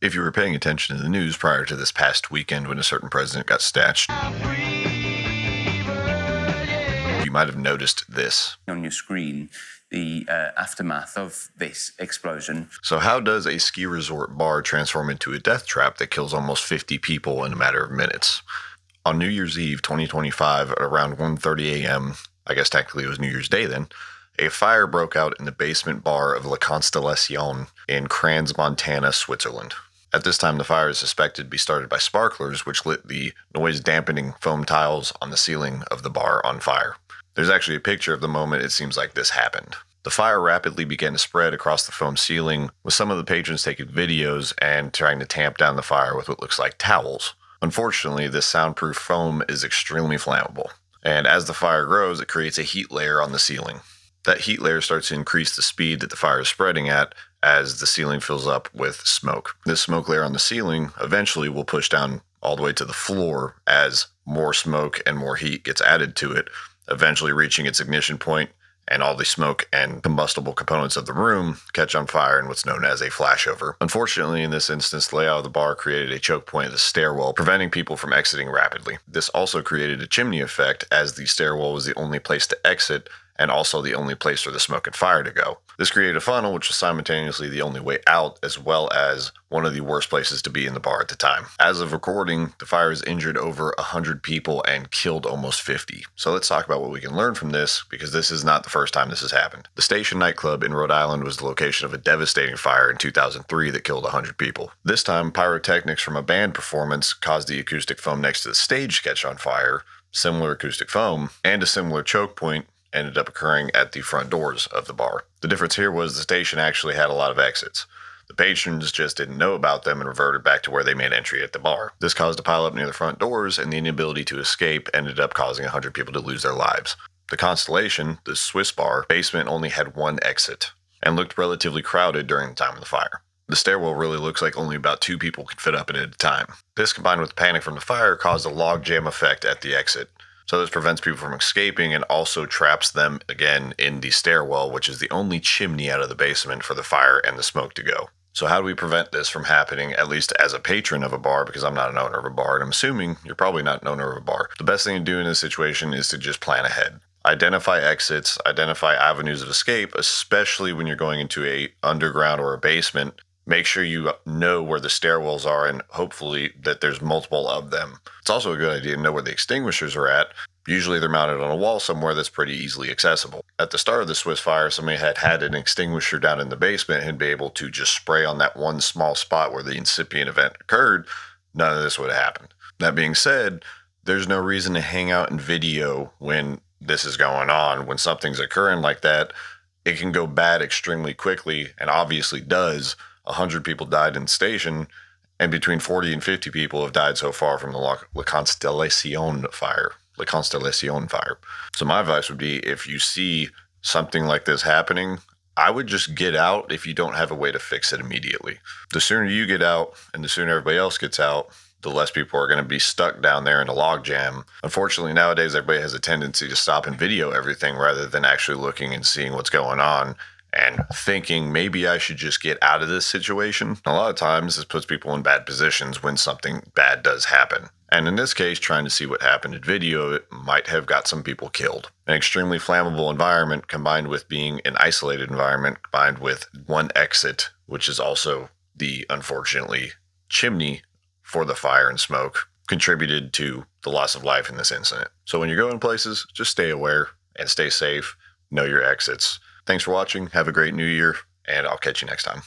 If you were paying attention to the news prior to this past weekend when a certain president got snatched, you might have noticed this. On your screen, the aftermath of this explosion. So how does a ski resort bar transform into a death trap that kills almost 50 people in a matter of minutes? On New Year's Eve 2025 at around 1:30 a.m., I guess technically it was New Year's Day then, a fire broke out in the basement bar of La Constellation in Crans, Montana, Switzerland. At this time, the fire is suspected to be started by sparklers, which lit the noise-dampening foam tiles on the ceiling of the bar on fire. There's actually a picture of the moment it seems like this happened. The fire rapidly began to spread across the foam ceiling, with some of the patrons taking videos and trying to tamp down the fire with what looks like towels. Unfortunately, this soundproof foam is extremely flammable, and as the fire grows, it creates a heat layer on the ceiling. That heat layer starts to increase the speed that the fire is spreading at as the ceiling fills up with smoke. This smoke layer on the ceiling eventually will push down all the way to the floor as more smoke and more heat gets added to it, eventually reaching its ignition point, and all the smoke and combustible components of the room catch on fire in what's known as a flashover. Unfortunately, in this instance, the layout of the bar created a choke point of the stairwell, preventing people from exiting rapidly. This also created a chimney effect, as the stairwell was the only place to exit and also the only place for the smoke and fire to go. This created a funnel, which was simultaneously the only way out, as well as one of the worst places to be in the bar at the time. As of recording, the fire has injured over 100 people and killed almost 50. So let's talk about what we can learn from this, because this is not the first time this has happened. The Station Nightclub in Rhode Island was the location of a devastating fire in 2003 that killed 100 people. This time, pyrotechnics from a band performance caused the acoustic foam next to the stage to catch on fire. Similar acoustic foam and a similar choke point ended up occurring at the front doors of the bar. The difference here was the station actually had a lot of exits. The patrons just didn't know about them and reverted back to where they made entry at the bar. This caused a pileup near the front doors, and the inability to escape ended up causing 100 people to lose their lives. The Constellation, the Swiss bar, basement only had one exit and looked relatively crowded during the time of the fire. The stairwell really looks like only about 2 people could fit up in it at a time. This, combined with the panic from the fire, caused a log jam effect at the exit. So this prevents people from escaping and also traps them again in the stairwell, which is the only chimney out of the basement for the fire and the smoke to go. So how do we prevent this from happening, at least as a patron of a bar, because I'm not an owner of a bar, and I'm assuming you're probably not an owner of a bar. The best thing to do in this situation is to just plan ahead. Identify exits, identify avenues of escape, especially when you're going into a underground or a basement. Make sure you know where the stairwells are, and hopefully that there's multiple of them. It's also a good idea to know where the extinguishers are at. Usually they're mounted on a wall somewhere that's pretty easily accessible. At the start of the Swiss fire, somebody had an extinguisher down in the basement and be able to just spray on that one small spot where the incipient event occurred. None of this would have happened. That being said, there's no reason to hang out and video when this is going on. When something's occurring like that, it can go bad extremely quickly, and obviously does. 100 people died in the station, and between 40 and 50 people have died so far from the La Constellation fire. La Constellation fire. So my advice would be, if you see something like this happening, I would just get out if you don't have a way to fix it immediately. The sooner you get out and the sooner everybody else gets out, the less people are going to be stuck down there in a log jam. Unfortunately, nowadays everybody has a tendency to stop and video everything rather than actually looking and seeing what's going on and thinking, maybe I should just get out of this situation. A lot of times this puts people in bad positions when something bad does happen. And in this case, trying to see what happened in video, it might have got some people killed. An extremely flammable environment combined with being an isolated environment, combined with one exit, which is also the, unfortunately, chimney for the fire and smoke, contributed to the loss of life in this incident. So when you're going places, just stay aware and stay safe. Know your exits. Thanks for watching. Have a great new year, and I'll catch you next time.